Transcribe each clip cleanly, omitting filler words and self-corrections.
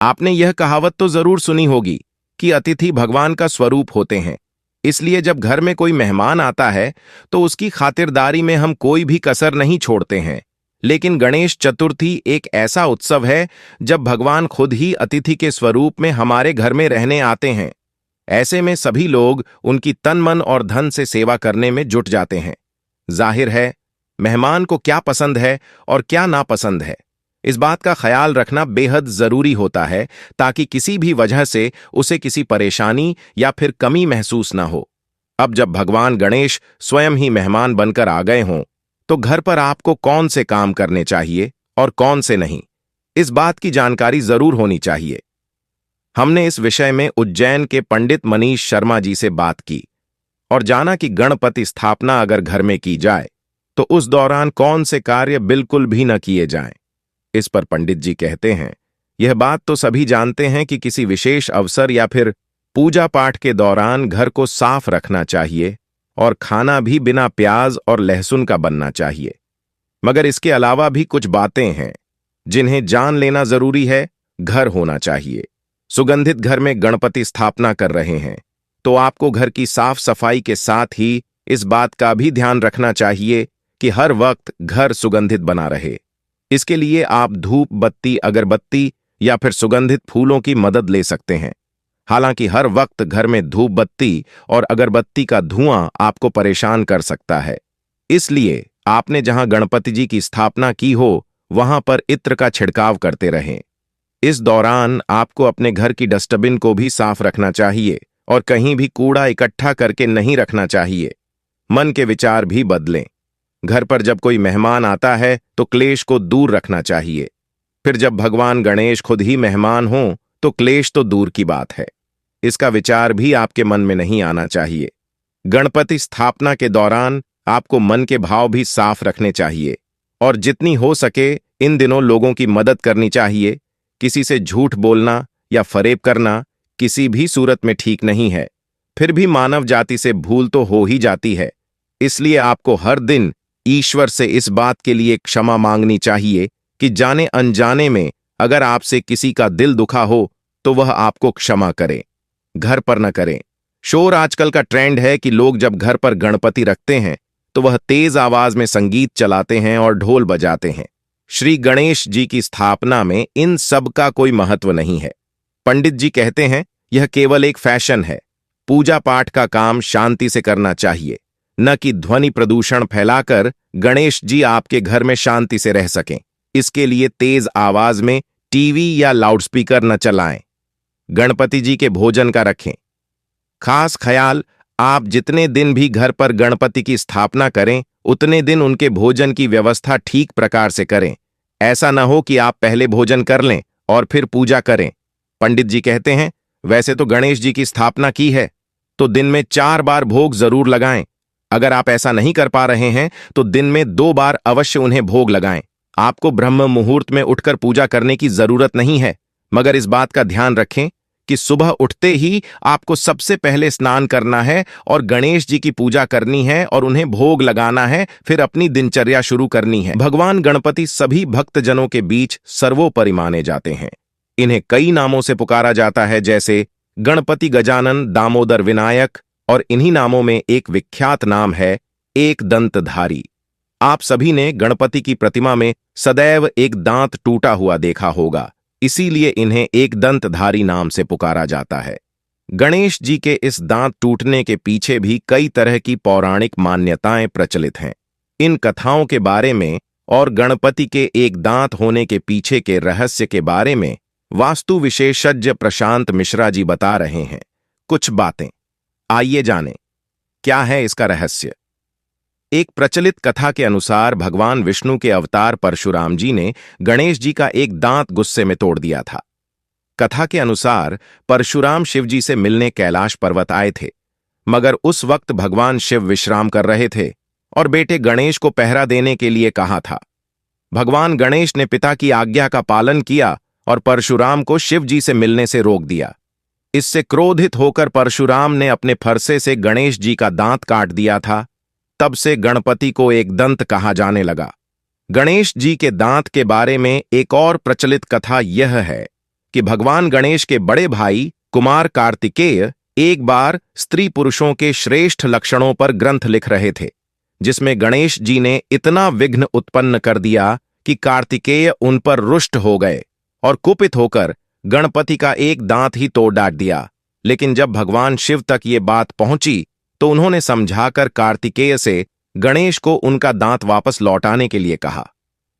आपने यह कहावत तो जरूर सुनी होगी कि अतिथि भगवान का स्वरूप होते हैं। इसलिए जब घर में कोई मेहमान आता है तो उसकी खातिरदारी में हम कोई भी कसर नहीं छोड़ते हैं। लेकिन गणेश चतुर्थी एक ऐसा उत्सव है जब भगवान खुद ही अतिथि के स्वरूप में हमारे घर में रहने आते हैं। ऐसे में सभी लोग उनकी तन मन और धन से सेवा करने में जुट जाते हैं। जाहिर है, मेहमान को क्या पसंद है और क्या नापसंद है, इस बात का ख्याल रखना बेहद जरूरी होता है ताकि किसी भी वजह से उसे किसी परेशानी या फिर कमी महसूस ना हो। अब जब भगवान गणेश स्वयं ही मेहमान बनकर आ गए हों, तो घर पर आपको कौन से काम करने चाहिए और कौन से नहीं, इस बात की जानकारी जरूर होनी चाहिए। हमने इस विषय में उज्जैन के पंडित मनीष शर्मा जी से बात की और जाना कि गणपति स्थापना अगर घर में की जाए तो उस दौरान कौन से कार्य बिल्कुल भी न किए जाएं। इस पर पंडित जी कहते हैं, यह बात तो सभी जानते हैं कि किसी विशेष अवसर या फिर पूजा पाठ के दौरान घर को साफ रखना चाहिए और खाना भी बिना प्याज और लहसुन का बनना चाहिए। मगर इसके अलावा भी कुछ बातें हैं जिन्हें जान लेना जरूरी है। घर होना चाहिए। सुगंधित घर में गणपति स्थापना कर रहे हैं तो आपको घर की साफ सफाई के साथ ही इस बात का भी ध्यान रखना चाहिए कि हर वक्त घर सुगंधित बना रहे। इसके लिए आप धूप बत्ती, अगरबत्ती या फिर सुगंधित फूलों की मदद ले सकते हैं। हालांकि हर वक्त घर में धूप बत्ती और अगरबत्ती का धुआं आपको परेशान कर सकता है। इसलिए आपने जहां गणपति जी की स्थापना की हो वहां पर इत्र का छिड़काव करते रहें। इस दौरान आपको अपने घर की डस्टबिन को भी साफ रखना चाहिए और कहीं भी कूड़ा इकट्ठा करके नहीं रखना चाहिए। मन के विचार भी बदलें। घर पर जब कोई मेहमान आता है तो क्लेश को दूर रखना चाहिए। फिर जब भगवान गणेश खुद ही मेहमान हों तो क्लेश तो दूर की बात है, इसका विचार भी आपके मन में नहीं आना चाहिए। गणपति स्थापना के दौरान आपको मन के भाव भी साफ रखने चाहिए और जितनी हो सके इन दिनों लोगों की मदद करनी चाहिए। किसी से झूठ बोलना या फरेब करना किसी भी सूरत में ठीक नहीं है। फिर भी मानव जाति से भूल तो हो ही जाती है। इसलिए आपको हर दिन ईश्वर से इस बात के लिए क्षमा मांगनी चाहिए कि जाने अनजाने में अगर आपसे किसी का दिल दुखा हो तो वह आपको क्षमा करे। घर पर न करें। शोर आजकल का ट्रेंड है कि लोग जब घर पर गणपति रखते हैं तो वह तेज आवाज में संगीत चलाते हैं और ढोल बजाते हैं। श्री गणेश जी की स्थापना में इन सब का कोई महत्व नहीं है। पंडित जी कहते हैं, यह केवल एक फैशन है। पूजा पाठ का काम शांति से करना चाहिए, न कि ध्वनि प्रदूषण फैलाकर गणेश जी आपके घर में शांति से रह सकें। इसके लिए तेज आवाज में टीवी या लाउडस्पीकर न चलाएं। गणपति जी के भोजन का रखें खास ख्याल। आप जितने दिन भी घर पर गणपति की स्थापना करें उतने दिन उनके भोजन की व्यवस्था ठीक प्रकार से करें। ऐसा न हो कि आप पहले भोजन कर लें और फिर पूजा करें। पंडित जी कहते हैं, वैसे तो गणेश जी की स्थापना की है तो दिन में 4 बार भोग जरूर लगाएं। अगर आप ऐसा नहीं कर पा रहे हैं तो दिन में 2 बार अवश्य उन्हें भोग लगाएं। आपको ब्रह्म मुहूर्त में उठकर पूजा करने की जरूरत नहीं है, मगर इस बात का ध्यान रखें कि सुबह उठते ही आपको सबसे पहले स्नान करना है और गणेश जी की पूजा करनी है और उन्हें भोग लगाना है, फिर अपनी दिनचर्या शुरू करनी है। भगवान गणपति सभी भक्तजनों के बीच सर्वोपरि माने जाते हैं। इन्हें कई नामों से पुकारा जाता है, जैसे गणपति गजानन, दामोदर, विनायक, और इन्हीं नामों में एक विख्यात नाम है एक दंतधारी। आप सभी ने गणपति की प्रतिमा में सदैव एक दांत टूटा हुआ देखा होगा, इसीलिए इन्हें एक दंतधारी नाम से पुकारा जाता है। गणेश जी के इस दांत टूटने के पीछे भी कई तरह की पौराणिक मान्यताएं प्रचलित हैं। इन कथाओं के बारे में और गणपति के एक दांत होने के पीछे के रहस्य के बारे में वास्तु विशेषज्ञ प्रशांत मिश्रा जी बता रहे हैं कुछ बातें। आइए जानें क्या है इसका रहस्य। एक प्रचलित कथा के अनुसार भगवान विष्णु के अवतार परशुराम जी ने गणेश जी का एक दांत गुस्से में तोड़ दिया था। कथा के अनुसार परशुराम शिव जी से मिलने कैलाश पर्वत आए थे, मगर उस वक्त भगवान शिव विश्राम कर रहे थे और बेटे गणेश को पहरा देने के लिए कहा था। भगवान गणेश ने पिता की आज्ञा का पालन किया और परशुराम को शिव जी से मिलने से रोक दिया। इससे क्रोधित होकर परशुराम ने अपने फरसे से गणेश जी का दांत काट दिया था। तब से गणपति को एक दंत कहा जाने लगा। गणेश जी के दांत के बारे में एक और प्रचलित कथा यह है कि भगवान गणेश के बड़े भाई कुमार कार्तिकेय एक बार स्त्री पुरुषों के श्रेष्ठ लक्षणों पर ग्रंथ लिख रहे थे, जिसमें गणेश जी ने इतना विघ्न उत्पन्न कर दिया कि कार्तिकेय उन पर रुष्ट हो गए और कुपित होकर गणपति का एक दांत ही तोड़ डाल दिया। लेकिन जब भगवान शिव तक ये बात पहुंची तो उन्होंने समझाकर कार्तिकेय से गणेश को उनका दांत वापस लौटाने के लिए कहा।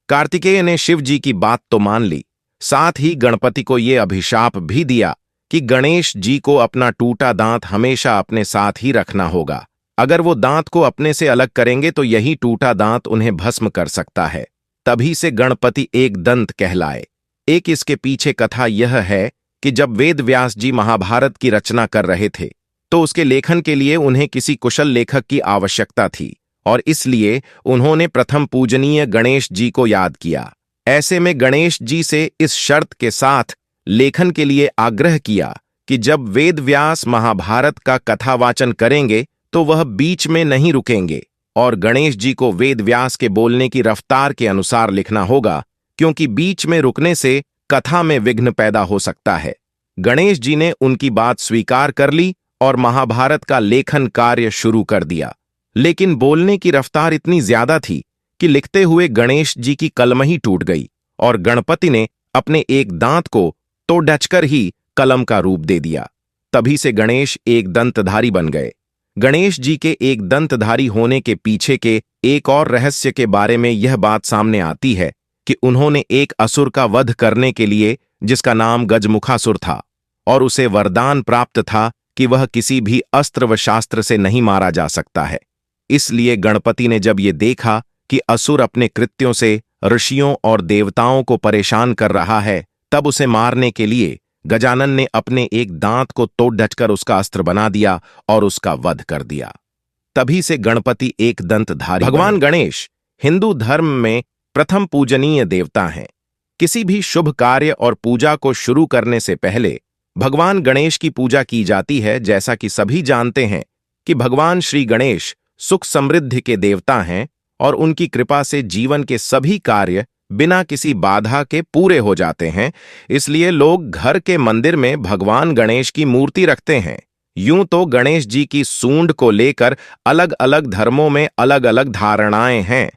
कार्तिकेय ने शिव जी की बात तो मान ली, साथ ही गणपति को यह अभिशाप भी दिया कि गणेश जी को अपना टूटा दांत हमेशा अपने साथ ही रखना होगा। अगर वो दांत को अपने से अलग करेंगे तो यही टूटा दांत उन्हें भस्म कर सकता है। तभी से गणपति एक दंत कहलाए। एक इसके पीछे कथा यह है कि जब वेद व्यास जी महाभारत की रचना कर रहे थे तो उसके लेखन के लिए उन्हें किसी कुशल लेखक की आवश्यकता थी और इसलिए उन्होंने प्रथम पूजनीय गणेश जी को याद किया। ऐसे में गणेश जी से इस शर्त के साथ लेखन के लिए आग्रह किया कि जब वेद व्यास महाभारत का कथावाचन करेंगे तो वह बीच में नहीं रुकेंगे और गणेश जी को वेद व्यास के बोलने की रफ्तार के अनुसार लिखना होगा, क्योंकि बीच में रुकने से कथा में विघ्न पैदा हो सकता है। गणेश जी ने उनकी बात स्वीकार कर ली और महाभारत का लेखन कार्य शुरू कर दिया। लेकिन बोलने की रफ्तार इतनी ज्यादा थी कि लिखते हुए गणेश जी की कलम ही टूट गई और गणपति ने अपने एक दांत को तो डचकर ही कलम का रूप दे दिया। तभी से गणेश एक दंतधारी बन गए। गणेश जी के एक दंतधारी होने के पीछे के एक और रहस्य के बारे में यह बात सामने आती है कि उन्होंने एक असुर का वध करने के लिए, जिसका नाम गजमुखासुर था, और उसे वरदान प्राप्त था कि वह किसी भी अस्त्र व शास्त्र से नहीं मारा जा सकता है। इसलिए गणपति ने जब ये देखा कि असुर अपने कृत्यों से ऋषियों और देवताओं को परेशान कर रहा है, तब उसे मारने के लिए गजानन ने अपने एक दांत को तोड़ डचकर उसका अस्त्र बना दिया और उसका वध कर दिया। तभी से गणपति एक दंतधारी। भगवान गणेश हिंदू धर्म में प्रथम पूजनीय देवता हैं। किसी भी शुभ कार्य और पूजा को शुरू करने से पहले भगवान गणेश की पूजा की जाती है। जैसा कि सभी जानते हैं कि भगवान श्री गणेश सुख समृद्धि के देवता हैं और उनकी कृपा से जीवन के सभी कार्य बिना किसी बाधा के पूरे हो जाते हैं। इसलिए लोग घर के मंदिर में भगवान गणेश की मूर्ति रखते हैं। यूं तो गणेश जी की सूंड को लेकर अलग अलग धर्मों में अलग अलग धारणाएं हैं।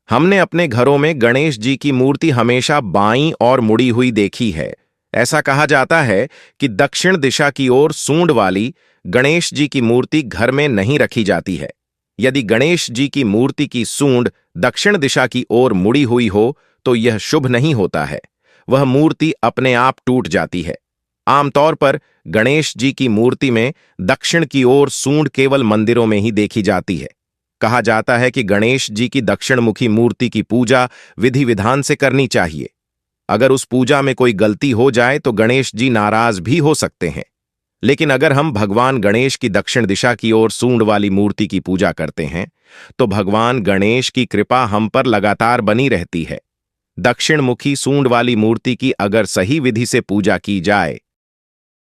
हमने अपने घरों में गणेश जी की मूर्ति हमेशा बाईं और मुड़ी हुई देखी है। ऐसा कहा जाता है कि दक्षिण दिशा की ओर सूंड वाली गणेश जी की मूर्ति घर में नहीं रखी जाती है। यदि गणेश जी की मूर्ति की सूंड दक्षिण दिशा की ओर मुड़ी हुई हो तो यह शुभ नहीं होता है, वह मूर्ति अपने आप टूट जाती है। आमतौर पर गणेश जी की मूर्ति में दक्षिण की ओर सूंड केवल मंदिरों में ही देखी जाती है। कहा जाता है कि गणेश जी की दक्षिणमुखी मूर्ति की पूजा विधि विधान से करनी चाहिए। अगर उस पूजा में कोई गलती हो जाए तो गणेश जी नाराज भी हो सकते हैं। लेकिन अगर हम भगवान गणेश की दक्षिण दिशा की ओर सूंड वाली मूर्ति की पूजा करते हैं तो भगवान गणेश की कृपा हम पर लगातार बनी रहती है। दक्षिण मुखी सूंड वाली मूर्ति की अगर सही विधि से पूजा की जाए